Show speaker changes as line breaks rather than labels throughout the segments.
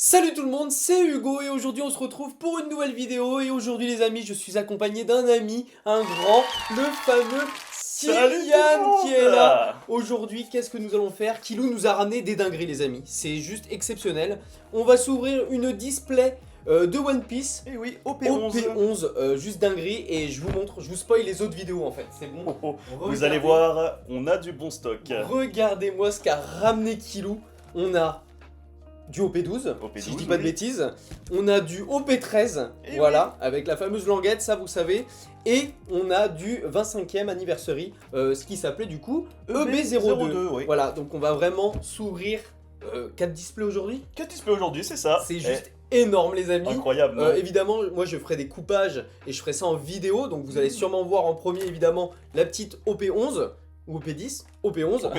Salut tout le monde, c'est Hugo et aujourd'hui on se retrouve pour une nouvelle vidéo et aujourd'hui les amis je suis accompagné d'un ami, un grand, le fameux Kylian qui est là. Aujourd'hui qu'est-ce que nous allons faire? Kilou nous a ramené des dingueries les amis, c'est juste exceptionnel. On va s'ouvrir une display de One Piece.
Et oui, OP11.
OP11, juste dinguerie et je vous montre, je vous spoil les autres vidéos en fait, c'est bon.
Vous allez voir, on a du bon stock.
Regardez-moi ce qu'a ramené Kilou, on a du OP12, si je dis pas de bêtises. On a du OP13,
et
voilà, avec la fameuse languette, ça vous savez. Et on a du 25e anniversary, ce qui s'appelait du coup EB02.
Oui.
Voilà, donc on va vraiment s'ouvrir 4 displays aujourd'hui.
4 displays aujourd'hui, c'est ça.
C'est juste énorme les amis.
Incroyable. Non
Évidemment, moi je ferai des coupages et je ferai ça en vidéo. Donc vous allez sûrement voir en premier évidemment la petite OP11. Ou OP10, OP11,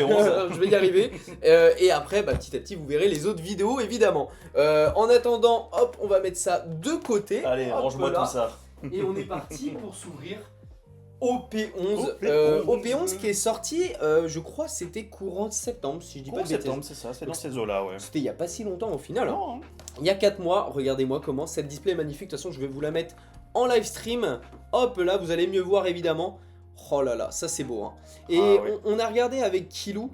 je vais y arriver. Et après, petit à petit, vous verrez les autres vidéos, évidemment. En attendant, hop, on va mettre ça de côté.
Allez, range-moi tout ça.
Et on est parti pour s'ouvrir OP11.
OP11.
OP11 qui est sorti, je crois, c'était courant septembre, si je dis pas de bêtises.
Septembre, c'est ça, c'est dans ces eaux-là, ouais.
C'était il y a pas si longtemps au final. Hein.
Non, hein.
Il y a 4 mois, regardez-moi comment cette display est magnifique. De toute façon, je vais vous la mettre en live stream. Hop, là, vous allez mieux voir évidemment. Oh là là, ça c'est beau. Hein. Et
oui.
on a regardé avec Kilou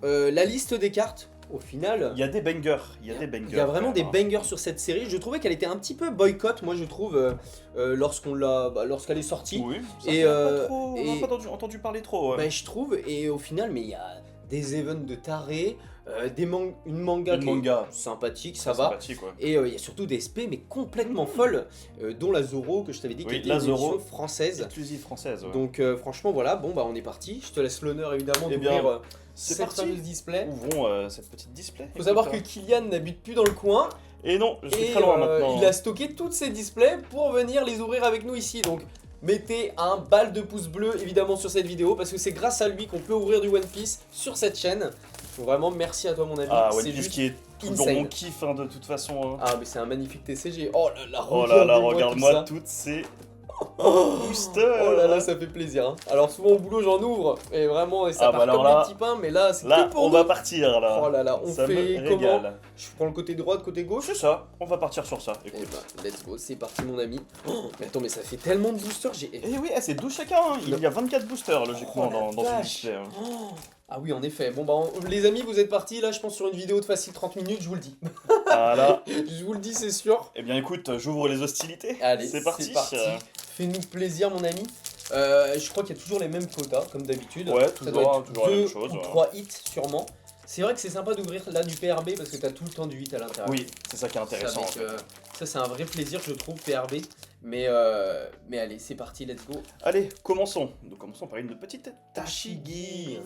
la liste des cartes. Au final,
Il y a des bangers.
il y a vraiment des bangers sur cette série. Je trouvais qu'elle était un petit peu boycott, moi je trouve, lorsqu'elle est sortie.
Oui, ça
Et,
fait pas trop,
et-
on n'a pas entendu parler trop. Ouais.
Bah, je trouve, et au final, mais il y a des events de tarés, une manga qui est sympathique, ça
Très
va.
sympathique, ouais.
Et il y a surtout des SP mais complètement folles, dont la Zoro que je t'avais dit qui
Oui,
était
la
une édition
Zoro.
française.
Exclusive française, ouais.
Donc franchement voilà, bon bah on est parti. Je te laisse l'honneur évidemment
Eh bien,
d'ouvrir
c'est
cette
parti.
fameuse display.
Ouvrons cette petite display.
Faut savoir que
Écoute,
Kylian n'habite plus dans le coin
Et non, je suis
et
très loin maintenant.
il a stocké toutes ces displays pour venir les ouvrir avec nous ici. Donc mettez un balle de pouce bleu évidemment sur cette vidéo parce que c'est grâce à lui qu'on peut ouvrir du One Piece sur cette chaîne. Donc vraiment merci à toi mon ami.
Ah, One
c'est
Piece
juste
qui est toujours
insane.
mon kiff hein, de toute façon. Hein.
Ah mais c'est un magnifique TCG. Oh là là,
Oh là là,
regardez-moi tout
regarde-moi
ça.
toutes ces
Oh,
boosters.
oh là là, ça fait plaisir. Hein. Alors souvent au boulot j'en ouvre et vraiment et ça
Ah,
part
bah alors
comme
là-
des petits pains, mais là c'est
Là,
que pour
on
nous.
va partir là.
Oh là là, on
Ça
fait
me
comment?
régale.
Je prends le côté droit, le côté gauche.
C'est ça, on va partir sur ça.
Et
Écoute.
bah let's go, c'est parti mon ami. Oh, mais attends mais ça fait tellement de boosters, j'ai.
Eh oui, c'est 12 chacun. Hein. Il y a 24 boosters logiquement
Oh, la
dans une
vache.
display. Hein.
Oh. Ah oui en effet, bon bah les amis vous êtes partis là je pense sur une vidéo de facile 30 minutes, je vous le dis.
Voilà.
Je vous le dis c'est sûr.
Eh bien écoute, j'ouvre les hostilités.
Allez,
c'est parti.
Fais-nous plaisir mon ami. Je crois qu'il y a toujours les mêmes quotas comme d'habitude.
Ouais,
Ça doit être
toujours la même
2
chose.
ou
Ouais.
3 hits sûrement. C'est vrai que c'est sympa d'ouvrir là du PRB parce que t'as tout le temps du hit à l'intérieur.
Oui, c'est ça qui est intéressant.
Ça,
en fait.
ça c'est un vrai plaisir je trouve PRB. Mais allez c'est parti, let's go.
Allez, commençons. Nous commençons par une petite Tashigi.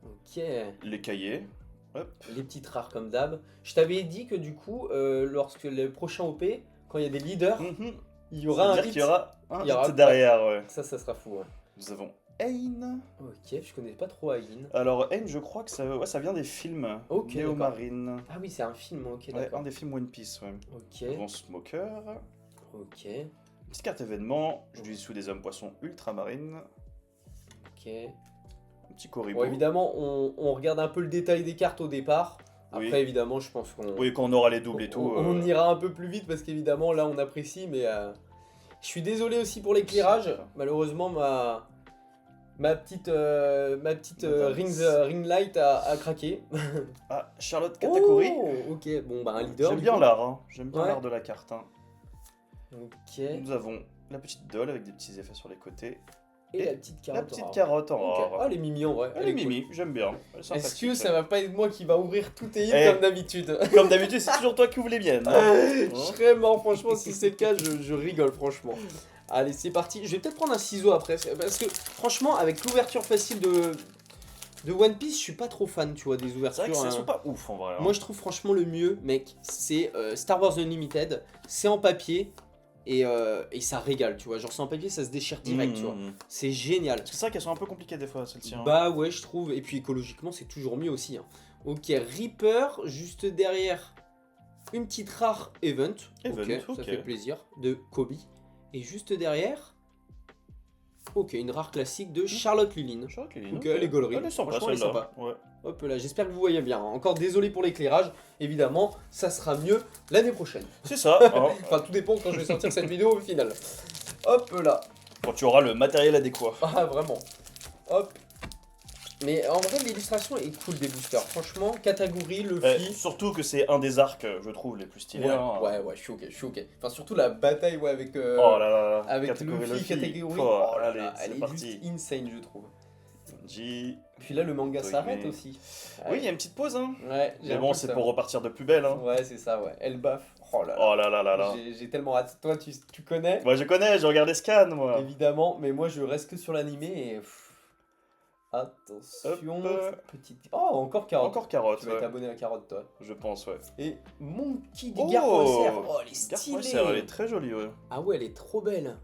Ok.
Les cahiers. Hop.
Les petites rares comme d'hab. Je t'avais dit que du coup, lorsque le prochain OP, quand il y a des leaders,
Mhm.
il y aura un
C'est-à-dire
hit.
qu'il y aura un
Il y aura-
hit derrière. Ouais.
Ça sera fou. Ouais.
Nous avons Ain.
Ok, je connais pas trop Ain.
Alors Ain, je crois que ça vient des films.
Ok,
Neo
d'accord.
Marine.
Ah oui, c'est un film, ok,
Ouais,
d'accord.
un des films One Piece, ouais.
Ok,
Nous avons Smoker.
ok,
Petite carte événement. Je lui sous des hommes poissons ultramarines.
ok.
Un petit Corribo.
Bon, évidemment, on regarde un peu le détail des cartes au départ. Après,
Oui.
évidemment, je pense qu'on
Oui, quand on aura les doubles et tout.
on ira un peu plus vite parce qu'évidemment, là, on apprécie, mais je suis désolé aussi pour l'éclairage. Malheureusement, ma petite ring light a craqué.
Ah, Charlotte Katakuri.
Oh, ok, bon, bah un leader.
J'aime
du
bien
coup.
l'art, hein. J'aime bien
Ouais.
l'art de la carte. Hein.
Ok,
Nous avons la petite doll avec des petits effets sur les côtés.
et la petite carotte.
La petite
rare.
carotte en
Ok.
or.
Ah, elle est mimi en vrai.
Elle est
cool.
mimi, j'aime bien. Elle est
Est-ce que
sympathique.
ça va pas être moi qui va ouvrir tous tes hits
Eh.
comme d'habitude?
Comme d'habitude, c'est toujours toi qui ouvres les miennes.
Je
Hein.
serais mort, franchement, si c'est le cas, je rigole, franchement. Allez, c'est parti. Je vais peut-être prendre un ciseau après, parce que franchement, avec l'ouverture facile de One Piece, je suis pas trop fan, tu vois, des
C'est
ouvertures.
vrai que ça
hein.
sont pas ouf en vrai. Hein.
Moi, je trouve franchement le mieux, mec, c'est Star Wars Unlimited. C'est en papier et ça régale, tu vois. Genre, c'est en papier, ça se déchire direct, tu vois. C'est génial.
C'est ça qu'elles sont un peu compliquées des fois, celles-ci. Hein.
Bah ouais, je trouve. Et puis écologiquement, c'est toujours mieux aussi. Hein. Ok, Reaper, juste derrière, une petite rare Event.
Event,
Ok, ça
ok.
fait plaisir. De Kobe. Et juste derrière, Ok, une rare classique de Charlotte Luline.
Charlotte Luline.
Ok, elle est gaulerie.
Elle est sympa,
Franchement, elle est
celle-là.
sympa.
Ouais.
Hop là, j'espère que vous voyez bien. Encore désolé pour l'éclairage. Évidemment, ça sera mieux l'année prochaine.
C'est ça. Hein.
Enfin, tout dépend quand je vais sortir cette vidéo au final. Hop là.
Quand tu auras le matériel adéquat.
Ah, vraiment. Hop. Mais en vrai, l'illustration est cool des boosters. Franchement, Kataguri, Luffy.
Surtout que c'est un des arcs, je trouve, les plus stylés.
Ouais,
hein.
ouais, je suis ok. Enfin, surtout la bataille ouais, avec,
Oh là là.
avec Luffy, Kataguri.
Oh,
là
allez,
là, elle
c'est
est
parti.
juste insane, je trouve.
Sanji.
Puis là, le manga
Toy
s'arrête
Mei.
aussi.
Oui, il y a une petite pause, hein.
Ouais, j'ai
Mais
un
bon,
peu
c'est
ça.
pour repartir de plus belle, hein.
Ouais, c'est ça, ouais. Elle baffe. Oh là là.
Oh là là là là.
J'ai tellement hâte. Toi, tu connais,
Moi, je connais, j'ai regardé Scan, moi.
évidemment, mais moi, je reste que sur l'animé et... Attention,
Hop.
petite... Oh, encore carotte.
Encore carotte,
Tu vas être
ouais.
abonné à carotte, toi.
Je pense, ouais.
Et Monkey des
Oh,
Garpoiser. Oh, elle est
Garpoiser,
stylée.
elle est très jolie, ouais.
Ah ouais, elle est trop belle.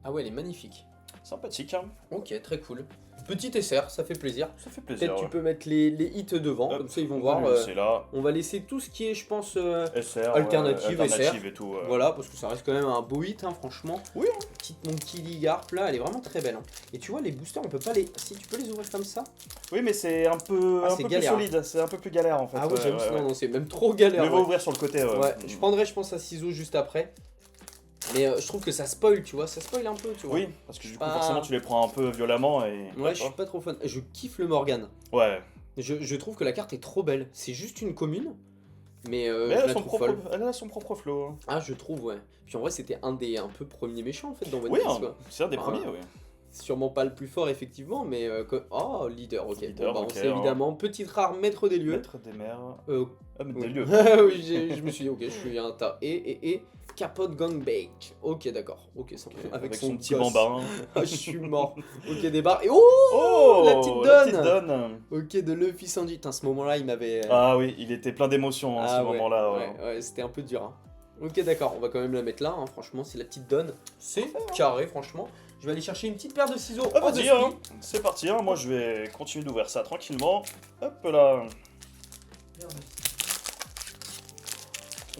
Ah ouais, elle est magnifique.
Sympathique, hein.
Ok, très cool. Petit SR, ça fait plaisir.
Ça fait plaisir.
Peut-être tu
ouais.
peux mettre les hits devant,
Hop,
comme ça ils vont
oui,
voir.
C'est là.
On va laisser tout ce qui est, je pense,
SR,
Alternative,
alternative et tout. ouais.
voilà, parce que ça reste quand même un beau hit, hein, franchement.
Oui.
Petite Monkey D. Garp, là, elle est vraiment très belle. Hein. Et tu vois, les boosters, on peut pas les... Si, tu peux les ouvrir comme ça.
Oui, mais c'est un peu,
Ah,
un
c'est
peu
galère.
plus solide. C'est un peu plus galère, en fait.
Ah oui,
ouais,
j'avoue,
ouais,
non,
ouais.
non, c'est même trop galère.
Mais va
Ouais.
ouvrir sur le côté, ouais.
Ouais, je prendrai, je pense, à ciseaux juste après. Mais je trouve que ça spoil, tu vois, ça spoil un peu, tu vois.
Oui, parce que du coup,
Pas-
forcément, tu les prends un peu violemment et...
Ouais, je suis pas trop fan. Je kiffe le Morgan.
Ouais.
Je trouve que la carte est trop belle. C'est juste une commune, mais,
Mais
je
elle a,
la
son
trouve
propre,
folle.
elle a son propre flow. hein.
Ah, je trouve, ouais. Puis en vrai, c'était un des un peu premiers méchants, en fait, dans One
Oui,
Piece,
hein,
quoi.
c'est un des
Ah.
premiers, oui.
Sûrement pas le plus fort, effectivement, mais... Oh, leader, ok.
Leader,
Bon, bah,
ok,
on sait évidemment. Petite rare maître des lieux.
Maître des mers. Ah, mais
Oui.
des lieux.
Oui, je me suis dit, ok, je suis un tas. Et Capote Gang Bake. Ok, d'accord. Ok, ça
Avec
son
son petit
gosse.
bambin.
Ah, je suis mort. Ok, des barres. Et oh,
Oh,
la petite
la
donne.
donne.
Ok, de Luffy Sanji. Putain, ce moment-là, il m'avait...
Ah oui, il était plein d'émotions, hein,
Ah
ce
ouais,
moment-là. ouais.
ouais, c'était un peu dur. Hein. Ok, d'accord, on va quand même la mettre là. Hein. Franchement, c'est la petite donne. C'est carré, franchement. Je vais aller chercher une petite paire de ciseaux.
Ah,
en
vas-y,
deux
hein.
plis.
C'est parti, hein. Moi je vais continuer d'ouvrir ça tranquillement. Hop là.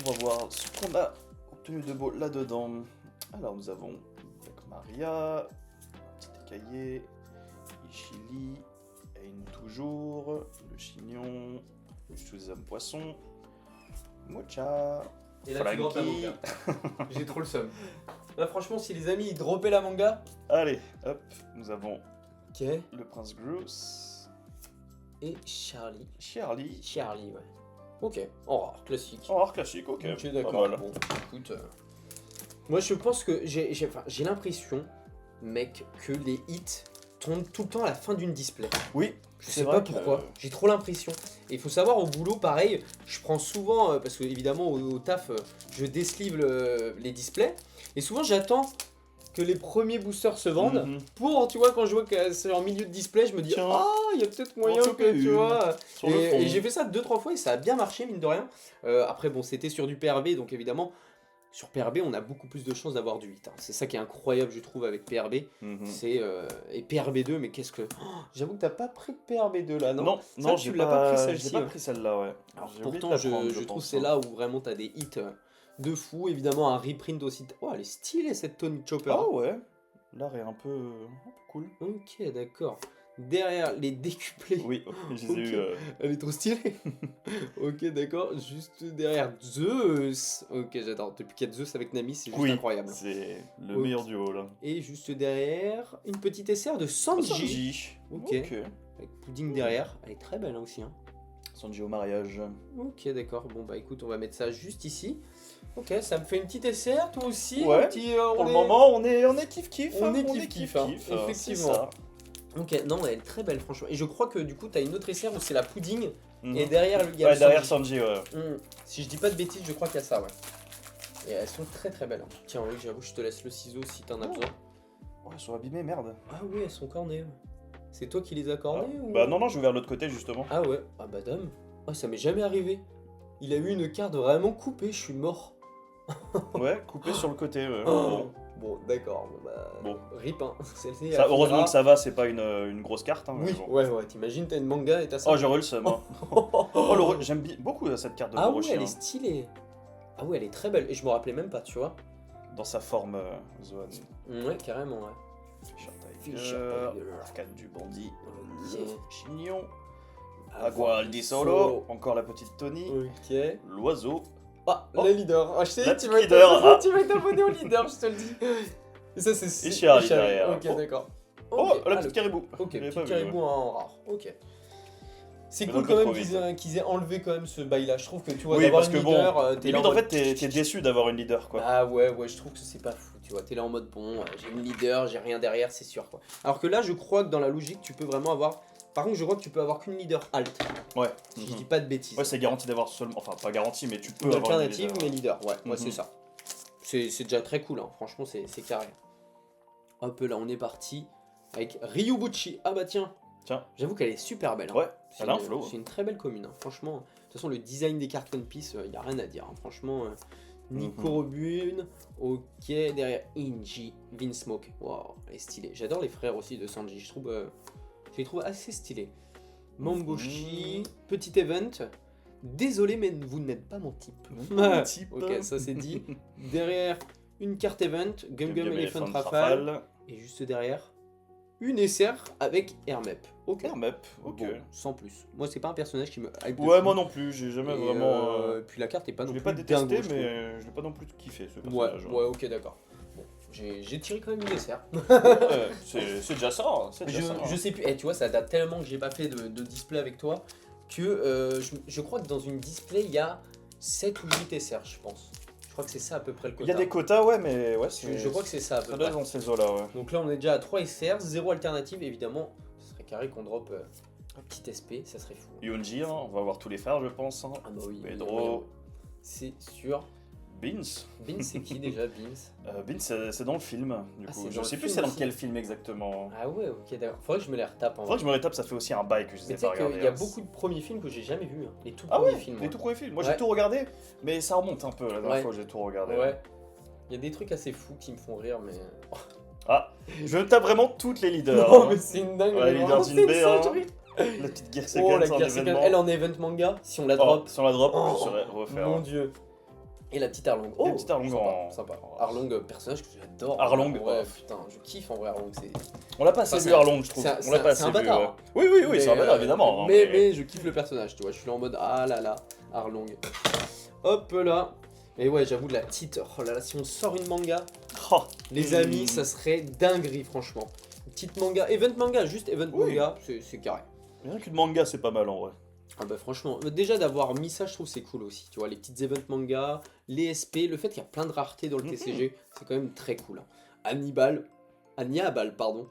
On va voir ce qu'on a obtenu de beau là-dedans. Alors nous avons Black Maria, un petit écaillé, Ishili, Ain toujours, le chignon, le sous des hommes poissons, Mocha,
Et la plus grande, la
Frankie.
manga. J'ai trop le seum. Là, franchement, si les amis ils droppaient la manga.
Allez, hop, nous avons
Ok.
le prince Bruce,
Et Charlie.
Charlie.
Charlie, ouais. Ok, en rare, classique.
Oh, art classique, ok.
Ok,
pas
d'accord.
mal.
Bon, écoute. Moi, je pense que j'ai l'impression, mec, que les hits tombent tout le temps à la fin d'une display.
Oui,
Je
c'est
sais
vrai
pas
que-
pourquoi, j'ai trop l'impression. Et il faut savoir, au boulot, pareil, je prends souvent, parce que évidemment au taf, je déslive les displays. Et souvent, j'attends que les premiers boosters se vendent.
Mhm.
Pour, tu vois, quand je vois que c'est en milieu de display, je me dis,
Tiens.
ah, il y a peut-être moyen
On en
que,
chope
tu
une.
vois.
Sur le fond.
Et j'ai fait ça 2-3 fois et ça a bien marché, mine de rien. Après, bon, c'était sur du PRB, donc évidemment, sur PRB, on a beaucoup plus de chances d'avoir du 8. Hein. C'est ça qui est incroyable, je trouve, avec PRB.
Mhm.
C'est et PRB2, mais qu'est-ce que... Oh, j'avoue que t'as pas pris de PRB2 là, non?
Non,
Ça,
non,
tu
j'ai
l'as pas pris
j'ai
celle-ci,
pas
ouais.
pris celle-là, ouais.
Alors,
J'ai oublié de
pourtant,
la prendre,
je trouve
pense,
que c'est
hein.
là où vraiment t'as des hits de fou. Évidemment, un reprint aussi. Oh, elle est stylée cette Tony Chopper.
Ah ouais, l'art est un peu cool.
Ok, d'accord. Derrière les décuplés.
Oui, je les ai
Ok.
eu.
Elle est trop stylée. Ok, d'accord. Juste derrière Zeus. Ok, j'adore. Depuis qu'il y a Zeus avec Nami, c'est juste
Oui,
incroyable.
c'est le
Ok.
meilleur duo là.
Et juste derrière, une petite SR de Sanji.
Sanji.
Ok. Avec pudding derrière. Elle est très belle hein, aussi. Hein.
Sanji au mariage.
Ok, d'accord. Bon, bah écoute, on va mettre ça juste ici. Ok, ça me fait une petite SR, toi aussi.
Ouais,
un petit,
Pour
on
le
est-
moment, on est kiff-kiff.
On
hein,
est kiff-kiff, hein,
c'est
effectivement.
ça.
Ok, non, elle est très belle, franchement. Et je crois que du coup, t'as une autre SR où c'est la pudding.
Mhm.
Et derrière, il y a
Ouais,
le
derrière
Sanji.
Sanji, ouais.
Si je dis pas de bêtises, je crois qu'il y a ça, ouais. Et elles sont très très belles. Hein. Tiens, oui, j'avoue, je te laisse le ciseau si t'en as
Oh.
besoin.
Oh, elles sont abîmées, merde.
Ah oui, elles sont cornées. C'est toi qui les as cornées ou...
Bah non, je vais vers l'autre côté justement.
Ah ouais, ah bah dame. Ah, ça m'est jamais arrivé. Il a eu une carte vraiment coupée, je suis mort.
Ouais, coupé sur le côté. Ouais.
Oh. Bon, d'accord, bon bah...
Bon.
Rip, hein. Celle-ci,
Ça,
elle
heureusement
finira.
que ça va, c'est pas une grosse carte. Hein, mais
Oui,
bon.
ouais, t'imagines, t'as une manga et t'as ça.
Oh, j'aurais le seum. Hein. Oh, j'aime beaucoup cette carte de
Ah ouais,
Orochi,
elle
hein.
est stylée. Ah ouais, elle est très belle. Et je me rappelais même pas, tu vois.
Dans sa forme Zoan.
Ouais, carrément, ouais.
Fisher
Fisher
Tiger,
Tiger.
Arcane du bandit,
Ok.
le chignon,
Agua
Agua di Solo, encore la petite Tony,
Ok.
l'oiseau.
Ah,
Oh.
le leader. Ah, je sais,
La
tu
petite
vas
leader, ah.
tu vas t'abonner au leader, je te le dis. Et ça, c'est
Et Charlie derrière.
Ok,
Oh.
d'accord.
Oh,
Ok,
la
ah,
petite caribou.
Ok,
Je l'avais
petit
pas vu,
caribou
ouais.
en rare. Ok. C'est
Mais
cool
un
quand
peu
même
trop
qu'ils aient enlevé quand même ce bail-là. Je trouve que tu vois,
Oui,
d'avoir
parce
une
que bon,
leader, t'es là
limite en
mode-
fait t'es déçu d'avoir une leader quoi.
Ah ouais, je trouve que c'est pas fou, tu vois, t'es là en mode bon, j'ai une leader, j'ai rien derrière, c'est sûr quoi. Alors que là, je crois que dans la logique, tu peux vraiment avoir... Par contre, je crois que tu peux avoir qu'une leader alt,
Ouais.
si je dis pas de bêtises.
Ouais, c'est garanti d'avoir seulement, enfin pas garanti, mais tu peux
Une
avoir une
alternative,
leader.
mais leader, ouais, c'est
Mhm.
ça. C'est déjà très cool, hein. Franchement, c'est carré. Hop là, on est parti avec Ryubuchi. Ah bah tiens,
Tiens,
j'avoue qu'elle est super belle. Hein.
ouais,
C'est
elle a un
une-
flow.
C'est une très belle commune, hein. Franchement. De toute façon, le design des cartes One Piece, il n'y a rien à dire. Hein. Franchement, Nico
Mhm.
Robin, ok, derrière Inji, Vinsmoke. Waouh, elle est stylée. J'adore les frères aussi de Sanji, je les trouve assez stylés. Mamboshi, petit event. Désolé, mais vous n'êtes pas mon type.
Mon type.
Ok, ça c'est dit. Derrière, une carte event, Gum Gum Elephant Rafale.
Rafale.
Et juste derrière, une SR avec Hermep. Ok.
Hermep, ok.
Bon, sans plus. Moi, c'est pas un personnage qui me hype. de
Ouais,
fou.
moi non plus, j'ai jamais
Et,
vraiment.
puis la carte est pas
Je
non
l'ai
plus
pas détesté,
dingo, je trouve.
mais je l'ai pas non plus kiffé ce
Ouais,
personnage.
ouais, ok, d'accord. Bon, j'ai tiré quand même une SR.
Ouais, c'est déjà ça. C'est déjà ça.
Je sais plus, tu vois, ça date tellement que j'ai pas fait de display avec toi que je crois que dans une display, il y a 7 ou 8 SR, je pense. Je crois que c'est ça à peu près le
Il y
quota.
a des quotas, ouais, mais ouais,
Je crois que c'est ça à peu
ça
près.
doit être dans ces eaux-là, ouais.
Donc là, on est déjà à 3 SR, 0 alternative, évidemment. Ce serait carré qu'on drop un petit SP, ça serait fou.
Yonji, hein, on va voir tous les frères, je pense. Hein.
Ah bah oui,
Pedro.
c'est sûr.
Beans.
Beans, c'est qui déjà, Beans?
Beans, c'est dans le film, du
Ah,
coup.
c'est
Je
dans
sais
le
plus
film
c'est dans
aussi.
quel film exactement.
Ah ouais, ok, d'accord. Faudrait que je me les retape en
Faudrait que je me les tape, ça fait aussi un bail que je les
Mais
ai
tu sais
pas regardés.
qu'il y a
hein.
beaucoup de premiers films que j'ai jamais vus. Hein. Les tout
Ah
premiers
ouais,
films.
les
moi.
tout premiers films. Moi
Ouais.
j'ai tout regardé, mais ça remonte un peu la dernière
Ouais.
fois que j'ai tout regardé.
Ouais. Il y a des trucs assez fous qui me font rire, mais.
Ah, je tape vraiment toutes les leaders.
Non,
hein.
mais c'est une dingue.
Ouais,
mais
leader
vraiment,
d'une
c'est une
baie, hein.
singerie.
La petite Gear
Oh, la
Second,
Gear
c'est un
Second,
événement.
elle en event manga, si on la
Oh,
drop.
si on la drop,
Oh,
je saurais refaire.
Mon dieu. Et la petite Arlong. Oh,
La petite Arlong
sympa,
en-
sympa.
en-
Arlong, personnage que j'adore.
Arlong,
Ouais,
oh.
putain, je kiffe en vrai Arlong. C'est
On l'a pas assez
Enfin,
vu
c'est un-
Arlong, je trouve.
c'est un-
On
c'est
l'a
un-
pas
c'est
assez
un
vu.
bâtard,
ouais.
hein.
Oui, c'est un bâtard, évidemment. hein,
mais je kiffe le personnage, tu vois. Je suis là en mode ah là là, Arlong. Hop là. Et ouais, j'avoue, la petite. Oh là là, si on sort une manga,
Oh.
les amis, ça serait dinguerie, franchement. Une petite manga, event manga, juste event
Oui.
manga, c'est carré.
Rien qu'une manga, c'est pas mal en vrai.
Ah bah franchement, déjà d'avoir mis ça, je trouve c'est cool aussi. Tu vois, les petites event manga, les SP, le fait qu'il y a plein de raretés dans le
Mhm.
TCG, c'est quand même très cool. Hein. Hannibal, pardon.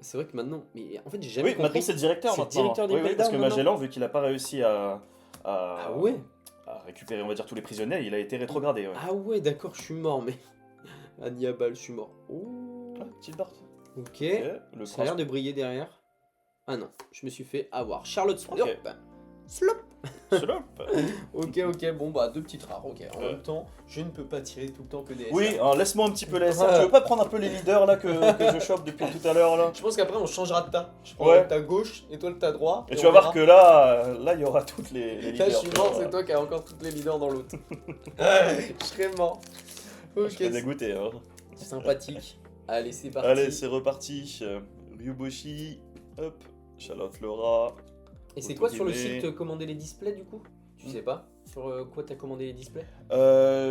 C'est vrai que maintenant, mais en fait j'ai jamais
Oui,
compris.
maintenant c'est le directeur
C'est le
maintenant.
directeur des
Oui, parce que
Belda,
Magellan, vu qu'il a pas réussi
Ah ouais.
à récupérer, on va dire, tous les prisonniers, il a été rétrogradé. Ouais.
Ah ouais, d'accord, je suis mort, mais Hannibal, je suis mort. Oh.
Ah, petite Bart.
Ok.
Le
Ça a l'air de briller derrière. Ah non, je me suis fait avoir. Charlotte Slop.
Ok.
Slop.
Slop.
Ok, bon bah deux petites rares, ok. En
Ouais.
même temps, je ne peux pas tirer tout le temps que des SR.
Oui, alors laisse-moi un petit peu la SR.
Ouais.
Tu veux pas prendre un peu les leaders là que je chope depuis tout à l'heure là?
Je pense qu'après on changera de tas. Je prends
Ouais.
ta gauche et toi le tas droit.
Et tu vas voir que là, il y aura toutes les
Là
leaders.
je suis
tu
mort,
vois.
c'est toi qui as encore toutes les leaders dans l'autre. Je serais mort.
Je
Ok,
serais dégoûté. Hein.
c'est sympathique. Allez, c'est parti.
Allez, c'est reparti. Ryuboshi, hop, Charlotte Laura.
Et c'est quoi sur le
Autoguidé.
site commander les displays du coup? Tu sais pas? Sur quoi t'as commandé les displays?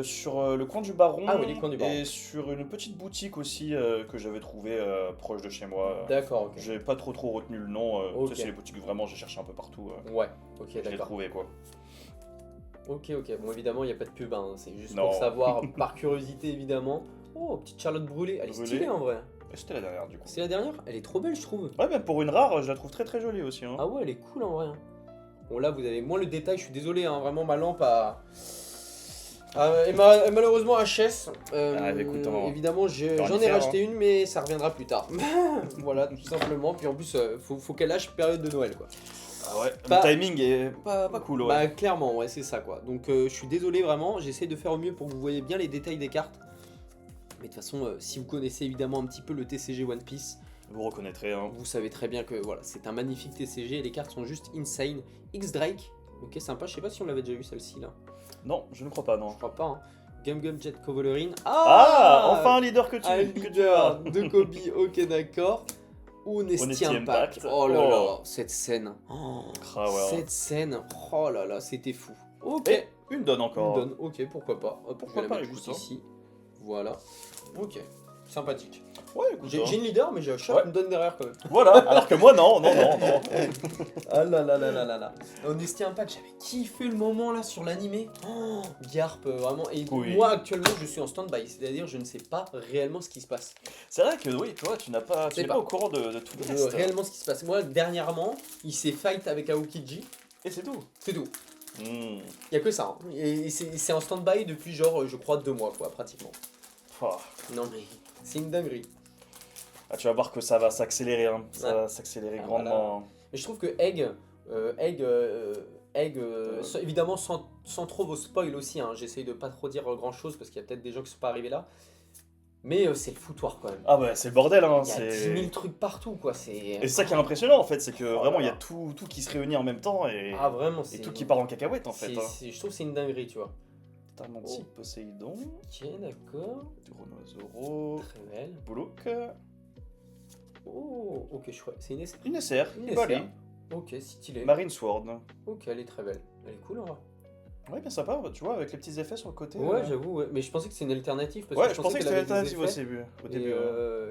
Sur le coin du Baron.
Ah oui, les coins du Baron.
Et sur une petite boutique aussi que j'avais trouvée proche de chez moi.
D'accord, ok.
J'ai pas trop retenu le nom.
Ok.
Tu sais, c'est les boutiques vraiment, j'ai cherché un peu partout.
Ouais, ok,
Je l'ai
d'accord.
trouvé quoi.
Ok. Bon, évidemment, il n'y a pas de pub, hein. C'est juste
Non.
pour savoir, par curiosité évidemment. Oh, petite Charlotte brûlée. Elle est
Brûlée.
stylée en vrai.
Et c'était la dernière du coup.
C'est la dernière? Elle est trop belle, je trouve.
Ouais, même pour une rare, je la trouve très très jolie aussi. Hein.
Ah ouais, elle est cool en vrai. Bon, là, vous avez moins le détail. Je suis désolé, hein. Vraiment, ma lampe a. Et malheureusement HS.
Ah, bah, écoute,
évidemment,
t'auras
j'en
dû
ai
faire,
racheté une, mais ça reviendra plus tard. Voilà, tout simplement. Puis en plus, faut qu'elle lâche période de Noël, quoi.
Ah ouais,
Pas-
le timing est pas cool. Ouais.
Bah, clairement, ouais, c'est ça, quoi. Donc, je suis désolé, vraiment. J'essaie de faire au mieux pour que vous voyez bien les détails des cartes. Mais de toute façon, si vous connaissez évidemment un petit peu le TCG One Piece,
Vous reconnaîtrez. Hein.
vous savez très bien que voilà, c'est un magnifique TCG et les cartes sont juste insane. X-Drake, ok, sympa. Je sais pas si on l'avait déjà eu celle-ci là.
Non, je ne crois pas, non.
Je crois pas. Hein. Gum Jet Covolerine.
Ah, enfin un leader que tu
Un
as.
leader de Kobe, ok d'accord. Honesty
Honesty
Impact.
Impact.
Oh là
Oh.
là, cette scène. Oh,
Ah ouais.
cette scène, oh là là, c'était fou. Ok,
Et une donne
on
encore.
donne, ok, pourquoi pas. Hop,
Pourquoi
je vais
pas,
la mettre juste
écoute, hein.
ici. Voilà. Ok, sympathique.
Ouais, écoute.
J'ai
hein.
une leader, mais j'ai un chat
Ouais.
qui me donne derrière quand même.
Voilà, alors que moi, non.
Ah là là là là là là. Honesty Impact, j'avais kiffé le moment là sur l'animé. Oh, Garp, vraiment. Et
Oui.
moi actuellement, je suis en stand-by, c'est-à-dire je ne sais pas réellement ce qui se passe.
C'est vrai que oui, toi, tu n'es pas
pas.
au courant de tout le
De
reste.
réellement ce qui se passe. Moi, dernièrement, il s'est fight avec Aokiji,
Et c'est tout.
c'est tout.
Hmm.
Il y a que ça. Hein. Et c'est en stand-by depuis genre, je crois, 2 mois, quoi, pratiquement.
Ah.
Non mais, c'est une dinguerie.
Ah, tu vas voir que ça va s'accélérer, hein. Ça
Ouais.
va s'accélérer
Ah,
grandement.
Mais je trouve que évidemment sans trop vos spoils aussi, hein, j'essaye de pas trop dire grand chose parce qu'il y a peut-être des gens qui sont pas arrivés là. Mais c'est le foutoir quand même.
Ah bah c'est le bordel, hein.
Il y a 10 000 trucs partout quoi.
Et c'est ça qui est impressionnant en fait, c'est que
Oh
vraiment il y
là
a tout qui se réunit en même temps et,
Ah vraiment,
et
c'est.
tout qui part en cacahuète en fait. Hein.
Je trouve que c'est une dinguerie, tu vois.
Tarmancy, Poséidon,
Ok, d'accord.
Dronosauro,
Très belle.
Bullock,
Oh, ok, je crois. C'est une SR.
une SR,
Une
Bali,
SR. Ok, stylé.
Marine Sword.
Ok, elle est très belle. Elle est cool en vrai.
Ouais, bien sympa, tu vois, avec les petits effets sur le côté.
Ouais, j'avoue, ouais. Mais je pensais que c'est une alternative. Parce
Ouais,
que
je pensais que
qu'elle
c'était
avait des
alternative
effets.
au
Et
début.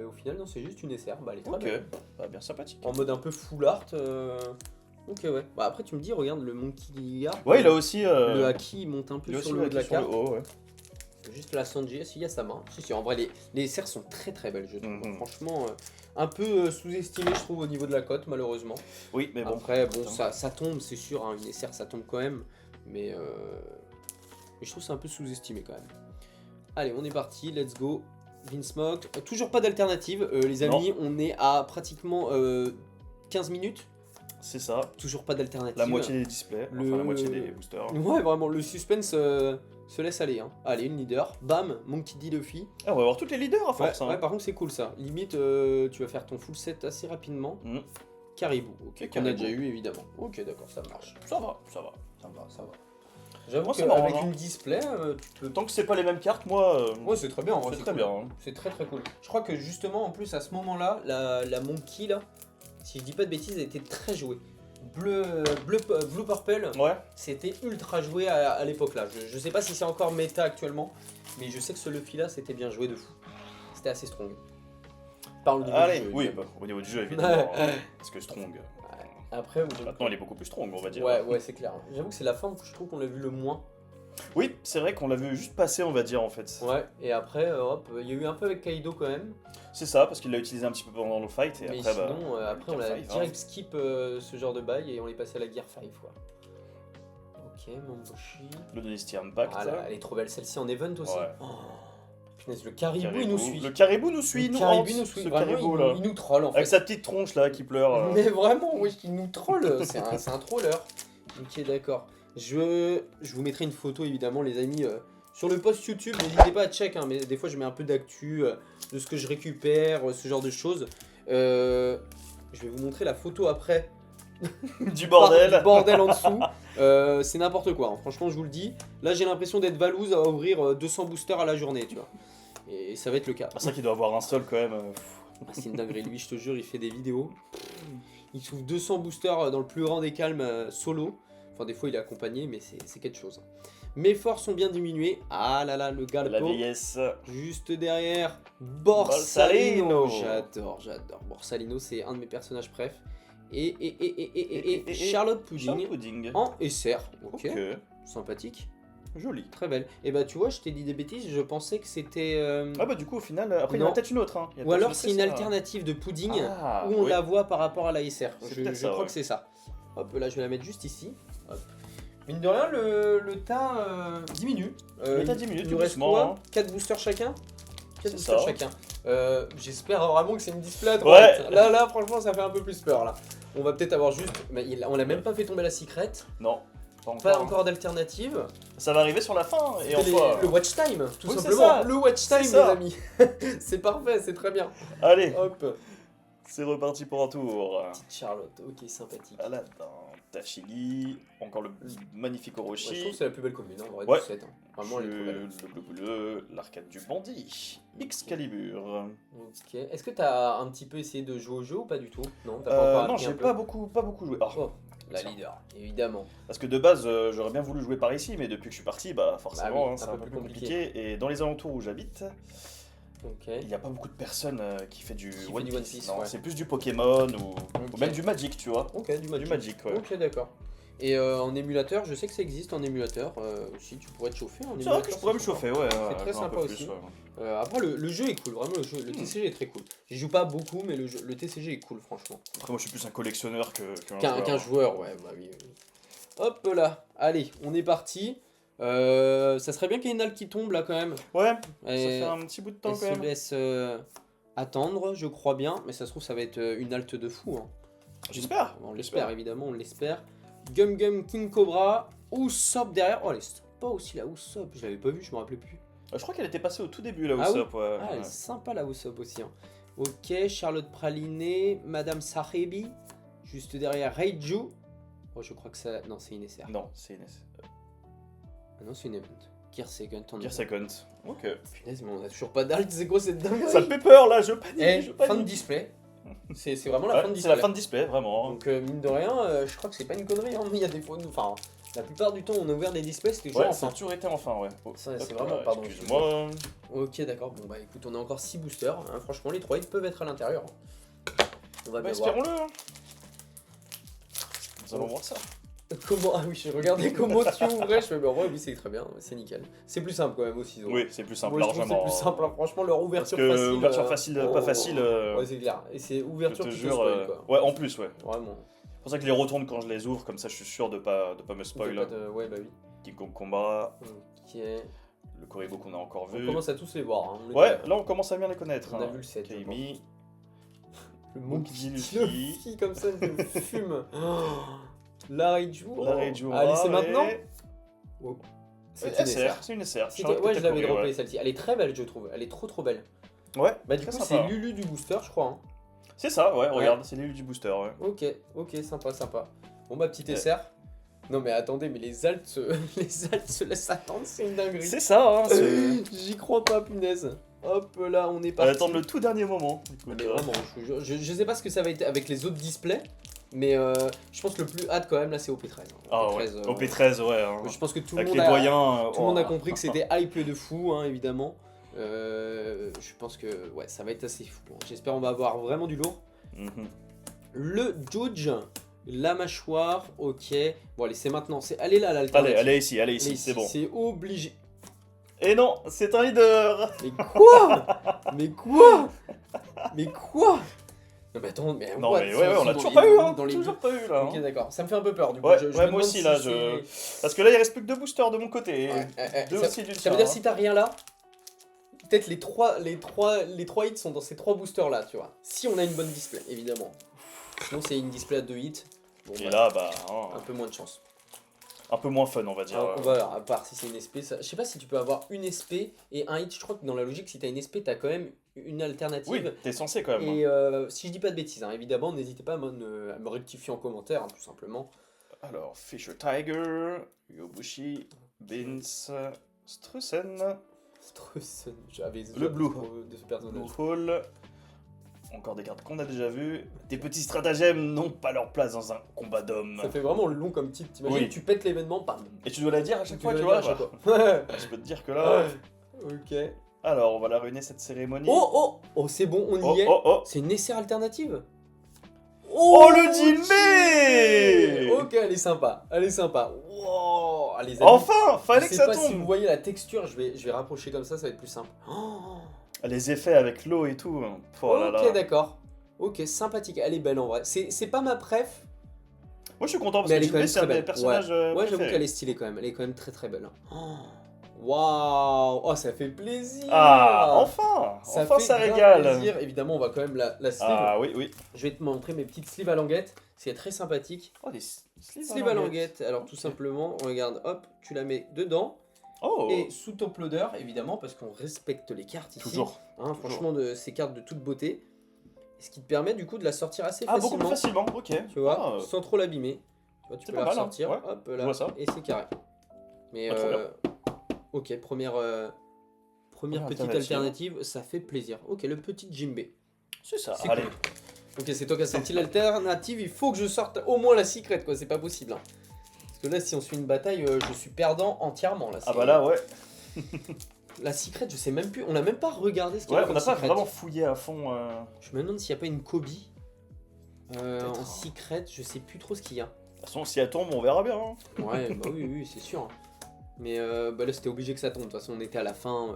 au final, non, c'est juste une SR. Bah, elle est très
Ok,
belle.
bah, bien sympathique.
En mode un peu full art. Ok, ouais. Bah, après, tu me dis, regarde le Monkey Garp.
Ouais, il a aussi.
Le Haki monte un peu
il a
sur
aussi
le haut de la
sur le
carte.
haut, ouais.
Juste la Sanji, s'il y a sa main. Si, en vrai, les SR sont très très belles, je trouve.
Mhm.
Franchement, un peu sous-estimé, je trouve, au niveau de la cote, malheureusement.
Oui, mais bon.
Après, bon,
putain.
ça tombe, c'est sûr, hein, une SR, ça tombe quand même. Mais je trouve que c'est un peu sous-estimé quand même. Allez, on est parti, let's go. Vinsmoke. Toujours pas d'alternative, les amis. On est à pratiquement 15 minutes.
C'est ça.
Toujours pas d'alternative.
La moitié des displays, enfin la moitié des boosters.
Ouais, vraiment, le suspense se laisse aller. Hein. Allez, une leader. Bam, Monkey D. Luffy.
Ah, on va avoir toutes les leaders à
Ouais,
force.
ouais,
hein.
par contre, c'est cool ça. Limite, tu vas faire ton full set assez rapidement.
Mhm.
Caribou, ok.
Et
Qu'on a
Caribou.
déjà eu, évidemment. Ok, d'accord, ça marche.
Ça va, ça va.
Ça va, ça va. J'avoue
Moi, ça m'arrange,
qu'avec
hein.
une display, tu peux.
Tant que c'est pas les mêmes cartes, moi.
Ouais, c'est très bien. en vrai,
c'est très
cool.
bien. Hein.
C'est très très cool. Je crois que justement, en plus, à ce moment-là, la Monkey, là, si je dis pas de bêtises, elle était très jouée. Blue Purple,
Ouais.
c'était ultra joué à l'époque là. Je sais pas si c'est encore méta actuellement, mais je sais que ce Luffy là, c'était bien joué de fou. C'était assez strong. Parle du
Allez,
jeu,
oui,
évidemment.
bah, au niveau du jeu, évidemment. Parce que Strong.
Après,
Maintenant, il est beaucoup plus strong, on va dire.
ouais, c'est clair. J'avoue que c'est la fin que je trouve qu'on l'a vu le moins.
Oui, c'est vrai qu'on l'a vu juste passer, on va dire, en fait.
Ouais, et après, hop, il y a eu un peu avec Kaido quand même.
C'est ça, parce qu'il l'a utilisé un petit peu pendant le fight, et
Mais
après,
sinon,
bah.
après, on
Gear
a
5,
direct skip ce genre de bail et on est passé à la Gear 5 quoi. Ok, Mamboshi.
Le Dynasty Impact.
Ah là, elle est trop belle celle-ci en event aussi.
Ouais.
Oh, punaise, le caribou il nous suit.
Le caribou nous suit,
Le
nous
caribou
hante,
nous suit.
ce
Vraiment,
caribou,
il,
là.
il nous troll en fait.
Avec sa petite tronche, là, qui pleure.
Mais vraiment, oui, il nous troll. C'est un troller. Ok, d'accord. Je vous mettrai une photo évidemment, les amis, sur le post YouTube. N'hésitez pas à check, hein, mais des fois je mets un peu d'actu, de ce que je récupère, ce genre de choses. Je vais vous montrer la photo après.
Du bordel.
Du bordel en dessous. C'est n'importe quoi, hein. Franchement, je vous le dis. Là, j'ai l'impression d'être Valouz à ouvrir 200 boosters à la journée, tu vois. Et ça va être le cas.
Ah, c'est vrai qu'il doit avoir un seul quand même.
Ah, c'est une dinguerie, lui, je te jure, il fait des vidéos. Il trouve 200 boosters dans le plus grand des calmes solo. Enfin, des fois, il est accompagné, mais c'est quelque chose. Mes forces sont bien diminuées. Ah là là, le
La
Galpo.
vieillesse.
Juste derrière, Borsalino.
Borsalino.
J'adore. Borsalino, c'est un de mes personnages préf. Et Charlotte Pudding
Charlotte Pudding.
en SR. Ok,
Ok.
sympathique.
Joli.
Très belle. Et bah, tu vois, je t'ai dit des bêtises, je pensais que c'était.
Ah bah du coup au final, après il y en
Non.
a peut-être une autre. Hein. Il y a
Ou
peut-être
alors
autre
c'est une
SR.
alternative de Pudding.
Ah,
Où on
oui.
la voit par rapport à la SR.
C'est
Je
peut-être ça,
crois
ouais.
que c'est ça. Hop, là je vais la mettre juste ici. Hop. Mine de rien, le tas diminue.
Le tas diminue
il
tout
nous reste
doucement,
quoi
hein.
4 boosters chacun 4
C'est
boosters
ça.
chacun. J'espère vraiment que c'est une display à droite.
Ouais.
Là, franchement, ça fait un peu plus peur là. On va peut-être avoir juste. Mais on l'a même pas fait tomber la secret.
Non, pas encore.
Pas encore d'alternative.
Ça va arriver sur la fin et
C'était
enfin.
le watch time, tout
Oui, c'est
simplement.
ça.
Le watch time,
C'est
les
ça.
amis. C'est parfait, c'est très bien.
Allez,
Hop.
C'est reparti pour un tour.
Petite Charlotte, ok, sympathique.
Aladdin, Tachili, encore le magnifique
Ouais, je trouve
Orochi.
que c'est la plus belle commune, hein, en vrai,
Ouais.
du set. Hein. Vraiment, elle est trop belle.
Le bleu, l'arcade du bandit, Excalibur.
Ok. Est-ce que t'as un petit peu essayé de jouer au jeu ou pas du tout? Non, t'as pas encore
Non,
appris
j'ai
un peu
pas beaucoup joué. Ah,
Oh, la
ça.
leader, évidemment.
Parce que de base, j'aurais bien voulu jouer par ici, mais depuis que je suis parti, bah forcément,
oui,
hein, c'est un peu plus compliqué. Et dans les alentours où j'habite,
Ok.
il n'y a pas beaucoup de personnes qui fait du
Qui
One
fait
Piece.
du One Piece,
Non,
ouais.
c'est plus du Pokémon ou
Ok.
même du Magic, tu vois.
Ok, du Magic.
Du Magic, ouais.
Ok, d'accord. Et en émulateur, je sais que ça existe en émulateur. Si tu pourrais te chauffer en
C'est
émulateur.
vrai que je pourrais me
sympa.
chauffer, ouais.
C'est très
jouer un peu
sympa
plus,
aussi.
ouais.
Après, le jeu est cool, vraiment, le TCG est très cool. J'y joue pas beaucoup, mais le TCG est cool, franchement.
Après, moi, je suis plus un collectionneur
Qu'un joueur, ouais, bah oui. Oui. Hop là, allez, on est parti. Ça serait bien qu'il y ait une halte qui tombe là quand même.
Ouais, ça
Et
fait un petit bout de temps
elle
quand
se
même.
laisse attendre, je crois bien, mais ça se trouve ça va être une halte de fou. Hein.
J'espère.
On l'espère évidemment, on l'espère. Gum Gum King Cobra, Usopp derrière. Oh, elle est pas aussi la Usopp, je l'avais pas vu, je me rappelais plus.
Je crois qu'elle était passée au tout début là,
Ah
Usopp, ouais.
Ah, elle est
Ouais.
sympa la Usopp aussi. Hein. Ok, Charlotte Praliné, Madame Sahebi, juste derrière Reiju. Oh, je crois que ça. Non, c'est une SR.
Non, c'est Inès.
Ah non, c'est une event. Gear Second, on
Gear Second. Ok.
Punaise, mais on a toujours pas d'alt, c'est quoi cette dinguerie?
Ça me fait peur là, je panique.
Eh,
je
fin de
panique.
display. C'est vraiment la
Ouais,
fin de
c'est
display.
la fin de display, vraiment.
Donc, mine de rien, je crois que c'est pas une connerie. Hein. Il y a des fois. Enfin, la plupart du temps, on a ouvert des displays, c'était toujours
Ouais,
en
ça a
fin.
toujours été en fin, ouais. Oh,
Ça,
hop,
c'est vraiment- pardon,
Excuse-moi.
Ok, d'accord. Bon, bah écoute, on a encore 6 boosters. Hein. Franchement, les 3 hits peuvent être à l'intérieur. On va
Bah,
bien voir.
espérons-le. Hein. Nous allons voir ça.
Comment. Ah oui, je regardais comment tu ouvrais. Je fais, bah ouais, oui, c'est très bien. C'est nickel. C'est plus simple quand même aussi.
Oui, c'est plus simple,
Moi, je trouve que
largement.
c'est plus simple. Hein. Franchement, leur
Parce
ouverture
que
facile.
ouverture facile, pas facile.
Ouais, c'est clair. Et c'est
Je
ouverture
te
qui te
jure.
spoil, quoi.
Ouais, en plus, ouais.
Vraiment.
C'est pour ça que je les retourne quand je les ouvre, comme ça je suis sûr de pas me spoil.
Pas de- Ouais, bah oui.
King Kong Combat,
Ok.
le Koribo qu'on a encore
On
vu.
commence à tous les voir. Hein. On les
Ouais,
connaît.
là on commence à bien les connaître.
On a
hein.
vu le 7.
Kaimi,
Le
Monkey
Le
Luffy,
fille comme ça, il me fume. La Reiju.
la Reiju.
Allez, c'est maintenant.
et-
Oh.
C'est
C'est une
SR,
SR.
c'est une SR.
C'était-
Charlotte
Ouais, je l'avais
Katakuri,
droppé
ouais.
celle-ci. Elle est très belle, je trouve. Elle est trop belle.
Ouais,
Bah, du
très
coup,
sympa.
c'est Lulu du booster, je crois. Hein.
C'est ça, ouais, regarde, c'est l'île du booster, ouais.
Ok, sympa. Bon, bah, petit
Ouais.
SR. Non, mais attendez, mais les alts, les alts se laissent attendre, c'est une dinguerie.
C'est ça, hein, c'est...
J'y crois pas, punaise. Hop là, on est
On va
parti.
attendre le tout dernier moment.
Mais
Écoute,
vraiment, je, vous jure, je sais pas ce que ça va être avec les autres displays, mais je pense que le plus hâte quand même là c'est OP13. hein.
Ah ouais,
OP13,
au P13, ouais. hein.
je pense que tout le
Avec
monde
les
a,
doyens.
tout le monde a
oh.
compris que c'était hype de fou, hein, évidemment. Je pense que ouais, ça va être assez fou. J'espère on va avoir vraiment du lourd.
Mhm.
Le Judge, la mâchoire, ok. Bon allez, c'est maintenant. Elle est là l'alternative.
Allez ici,
Elle est
c'est bon.
C'est obligé.
Et non, c'est un leader.
Mais quoi? Mais quoi? Mais quoi? Non mais attends, mais
Non
what?
mais ouais, on a
Dans
toujours
les-
pas eu, hein,
dans les
toujours pas eu là.
Ok
hein.
d'accord, ça me fait un peu peur du coup.
Ouais,
Je
ouais,
me
moi
demande
aussi,
si
là,
c'est-
Parce que là il reste plus que 2 boosters de mon côté. Deux
ça,
aussi du
ça
tien,
veut dire
hein.
si t'as rien là, peut-être les trois hits sont dans ces 3 boosters là, tu vois. Si on a une bonne display, évidemment. Sinon c'est une display à 2 hits. Bon,
Et
bah,
là, bah,
un peu moins de chance.
un peu moins fun, on va dire.
Alors, on va, à part si c'est une SP, je sais pas si tu peux avoir une SP et un hit. Je crois que dans la logique, si t'as une SP, t'as quand même une alternative.
Oui, t'es censé quand même.
Et si je dis pas de bêtises, hein, évidemment, n'hésitez pas à me rectifier en commentaire, hein, tout simplement.
Alors, Fisher Tiger, Yobushi, Vince, Strussen,
Strussen, j'avais
Le Blue.
de ce personnage.
Blue Hole. Encore des cartes qu'on a déjà vues. Des petits stratagèmes n'ont pas leur place dans un combat d'hommes.
Ça fait vraiment long comme titre, t'imagines,
Oui.
tu pètes l'événement, bam.
Et tu dois la dire à chaque
Tu
fois,
dois
tu
le
vois.
dire à chaque
bah,
fois.
Je peux te dire que là.
Ok.
Alors, on va la ruiner cette cérémonie.
Oh, c'est bon, on y est.
oh.
C'est une SR alternative.
Oh, le Jinbei.
Ok, elle est sympa, Wow, allez, les amis,
Enfin, fallait
je
que
sais
ça
pas si vous
tombe.
voyez la texture, je vais rapprocher comme ça va être plus simple.
Les effets avec l'eau et tout. Oh là là.
Ok, d'accord. Ok, sympathique, elle est belle en vrai. C'est pas ma préf,
Moi, je suis content parce
mais
que
elle est quand
Jinbei,
même
c'est un
très
des
belle.
personnages.
Ouais, j'avoue
préférés.
qu'elle est stylée quand même. Elle est quand même très belle. Waouh, oh ça fait plaisir.
Ah, enfin,
ça
enfin
fait
ça
grave
régale.
plaisir. Évidemment, on va quand même la sleeve.
Ah oui, oui.
Je vais te montrer mes petites sleeves à languette. C'est très sympathique.
Oh, des sleeves
Sleeve à languette. Alors tout
Ok.
simplement, regarde, hop, tu la mets dedans.
Oh,
Et sous top loader, évidemment, parce qu'on respecte les cartes ici.
toujours.
Hein, franchement, ces cartes de toute beauté. Ce qui te permet du coup de la sortir assez
Ah, beaucoup
facilement.
plus facilement, ok.
Tu vois,
Ah,
sans trop l'abîmer. Tu vois, tu
c'est
peux
pas
la
mal, hein.
ressortir,
Ouais,
hop
je
là,
vois ça.
et c'est carré. Mais
Ah, trop bien.
ok, première petite
alternative.
alternative, ça fait plaisir. Ok, le petit Jimbei.
C'est ça,
C'est
allez.
cool. Ok, c'est toi qui as sorti l'alternative, il faut que je sorte au moins la secret, quoi, c'est pas possible. Hein. Parce que là, si on suit une bataille, je suis perdant entièrement. Là,
Ah bah là, ouais.
La secret, je sais même plus, on a même pas regardé ce qu'il y
Ouais,
a
on
comme
n'a pas
secret.
vraiment fouillé à fond.
Je me demande s'il n'y a pas une Kobe en
Peut-être, hein.
secret, je sais plus trop ce qu'il y a.
De toute façon, si elle tombe, on verra bien. Hein.
Ouais, bah oui, c'est sûr. Mais bah là, c'était obligé que ça tombe. De toute façon, on était à la fin,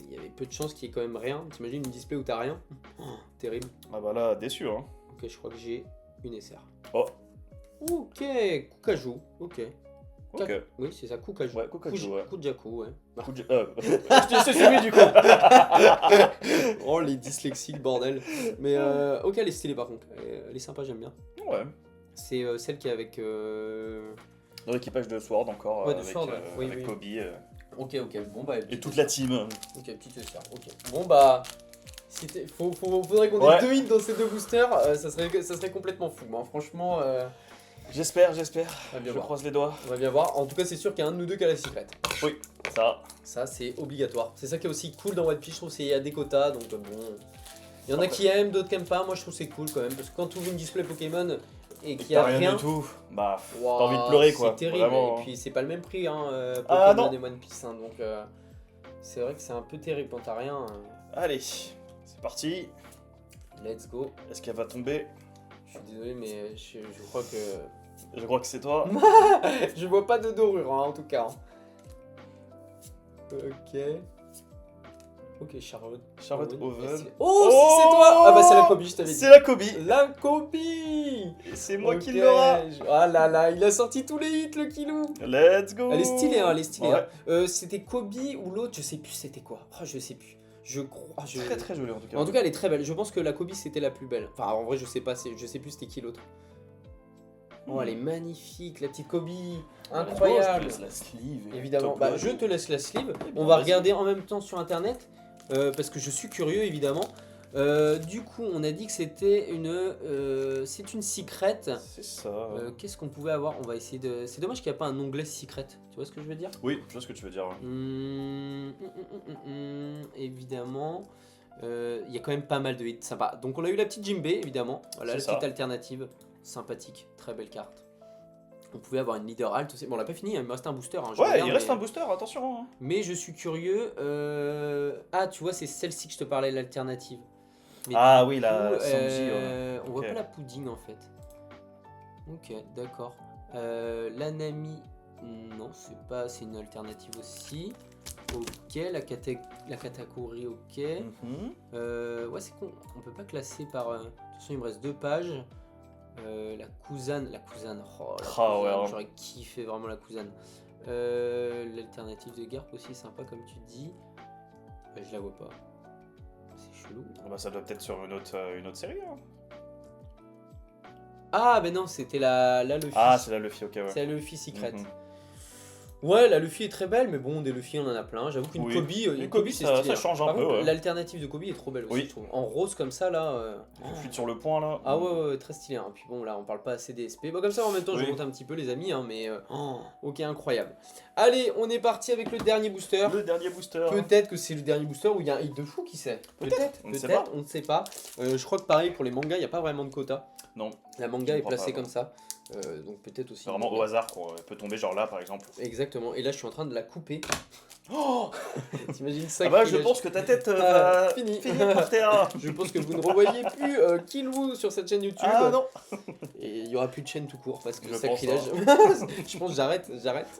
il y avait peu de chances qu'il y ait quand même rien. T'imagines une display où t'as rien? Oh, terrible.
Ah bah là, déçu, hein.
Ok, je crois que j'ai une SR.
Oh.
Ok, Kukaju. Ok.
Ok.
Oui, c'est ça, Kukaju.
Ouais, Kukaju, ouais.
Kujaku, ouais.
Coup de... c'est celui du coup.
Oh, les dyslexies, le bordel. Mais ok, elle est stylée par contre. Elle est sympa, j'aime bien.
Ouais.
C'est celle qui est avec.
Dans l'équipage de Sword encore,
Ouais, de
avec,
Sword, ouais. Oui,
avec
oui.
Kobe
Ok, bon bah.
et toute la team.
Ok, petite SR, ok. Bon bah. Faudrait qu'on ait
Ouais.
2 hits dans ces 2 boosters, ça serait complètement fou. Hein. Franchement,
J'espère.
on va bien
Je
voir.
croise les doigts.
On va bien voir. En tout cas, c'est sûr qu'il y a un de nous deux qui a la secret.
Oui, ça.
Ça, c'est obligatoire. C'est ça qui est aussi cool dans One Piece. Je trouve qu'il y a des quotas, donc bon. Il y en a
Après.
qui aiment, d'autres qui aiment pas. Moi, je trouve que c'est cool quand même. Parce que quand tu ouvres une display Pokémon et
Et
qu'il y a rien.
du tout. Bah,
Waouh,
t'as envie de pleurer quoi.
C'est terrible.
Vraiment.
Et puis, c'est pas le même prix, hein,
Ah,
Pokémon
non.
et One Piece. Hein, donc, c'est vrai que c'est un peu terrible quand t'as rien.
Allez, c'est parti.
Let's go.
Est-ce qu'elle va tomber?
Je suis désolé, mais je crois que.
Je crois que c'est toi.
Je vois pas de dorure, hein, en tout cas. Ok. Ok, Charlotte.
Charlotte Oven.
Oh, si c'est toi! Ah bah c'est la Kobe, je t'avais dit.
C'est la Kobe.
La Kobe!
Et c'est moi qui
Ok.
l'aura.
Ah là là, il a sorti tous les hits, le Kilou!
Let's go.
Elle est stylée, hein, elle est stylée.
Ouais.
Hein. C'était Kobe ou l'autre, je sais plus c'était quoi. Oh, je sais plus. Je crois.
Très très jolie en tout cas.
En tout cas, elle est très belle. Je pense que la Kobe c'était la plus belle. Enfin, en vrai, je sais pas, je sais plus c'était qui l'autre. Oh, elle est magnifique, la petite Kobe. Incroyable.
Je te laisse la sleeve.
Évidemment,
Top
bah,
load.
je te laisse la sleeve.
Eh bien,
On va
vas-y.
regarder en même temps sur internet parce que je suis curieux évidemment. Du coup, on a dit que c'était c'est une secret.
C'est ça.
Qu'est-ce qu'on pouvait avoir? On va essayer de. C'est dommage qu'il n'y a pas un onglet secret. Tu vois ce que je veux dire?
Oui, je vois ce que tu veux dire. Ouais.
Évidemment. Il y a quand même pas mal de hits sympas. Donc on a eu la petite Jimbei évidemment. Voilà la
C'est
petite
ça.
alternative. Sympathique, très belle carte. On pouvait avoir une leader alt aussi. Bon, on l'a pas fini, il me reste un booster. Hein, je
Ouais,
regarde,
il reste
mais-
un booster, attention. Hein.
Mais je suis curieux. Ah, tu vois, c'est celle-ci que je te parlais, l'alternative. Mais
Ah
du
oui, la
coup,
Sanji.
on voit
Ok.
pas la pudding en fait. Ok, d'accord. L'Anami, non, c'est une alternative aussi. Ok, la Katakuri, ok. Ouais, c'est con, on peut pas classer par. De toute façon, il me reste 2 pages. La Kuzan, oh, la
Ah,
Kuzan,
ouais, hein.
j'aurais kiffé vraiment la Kuzan. L'alternative de Garp aussi, sympa comme tu dis. Je la vois pas. C'est chelou.
Ah bah, ça doit peut-être sur une autre série. Hein.
Ah, ben non, c'était la Luffy.
Ah, c'est la Luffy, ok, ouais.
C'est la Luffy Secret.
Mhm.
Ouais, la Luffy est très belle, mais bon, des Luffy, on en a plein. J'avoue qu'une
Oui.
Kobe,
Une Kobe,
c'est
ça
stylé, hein.
change un
Par
peu,
contre,
ouais.
l'alternative de Kobe est trop belle aussi,
Oui.
je trouve. En rose comme ça, là.
Fuite sur le point, là.
Ah ouais, très stylé. Hein. Puis bon, là, on parle pas assez des SP. Bon, comme ça, en même temps, je
Oui.
monte un petit peu, les amis, hein, mais ok, incroyable. Allez, on est parti avec le dernier booster.
Le dernier booster.
Peut-être que c'est le dernier booster où il y a un hit de fou, qui sait. Peut-être,
on ne sait pas.
on ne sait pas. Je crois que pareil, pour les mangas, il n'y a pas vraiment de quota.
Non,
La manga
Je
est
crois
placée
pas,
comme ça. Donc peut-être aussi.
c'est vraiment au hasard, quoi. Elle peut tomber genre là, par exemple.
Exactement. Et là, je suis en train de la couper.
Oh
T'imagines ça?
Ah bah, je pense que ta tête
Ah,
va
fini.
finir par terre.
Je pense que vous ne revoyez plus Killwoo sur cette chaîne YouTube.
Ah non.
Et il y aura plus de chaîne tout court parce que
Je
sacrilège. Je pense que j'arrête.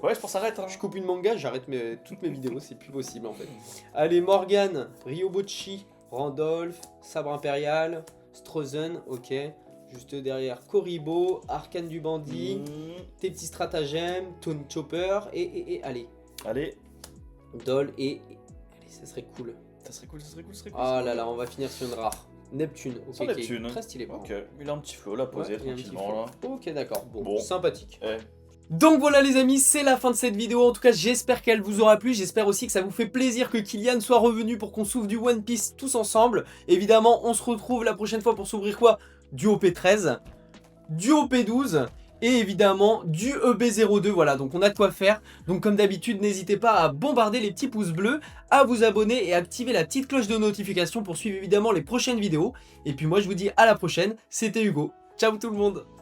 Ouais, je pense arrête. Hein.
Je coupe une manga, j'arrête toutes mes vidéos, c'est plus possible en fait. Allez, Morgan, Ryobochi, Randolph, Sabre Impérial, Strozen, ok. Juste derrière, Koribo, Arcane du Bandit, tes petits stratagèmes, Tone Chopper, et allez,
Allez,
Doll, et allez, ça serait cool.
ça serait cool.
Ah là là, on va finir sur une rare. Neptune, ok,
Sur
qui est
Neptune.
très stylé. par
Ok,
contre.
il a un petit flow là, posé
Ouais, il y a un petit
tranquillement là.
Ok, d'accord, bon,
Bon.
sympathique.
Eh,
Donc voilà les amis, c'est la fin de cette vidéo. En tout cas, j'espère qu'elle vous aura plu. J'espère aussi que ça vous fait plaisir que Kylian soit revenu pour qu'on s'ouvre du One Piece tous ensemble. Évidemment, on se retrouve la prochaine fois pour s'ouvrir quoi? Du OP13, du OP12 et évidemment du EB02. Voilà, donc on a de quoi faire. Donc comme d'habitude, n'hésitez pas à bombarder les petits pouces bleus, à vous abonner et activer la petite cloche de notification pour suivre évidemment les prochaines vidéos. Et puis moi, je vous dis à la prochaine. C'était Hugo. Ciao tout le monde!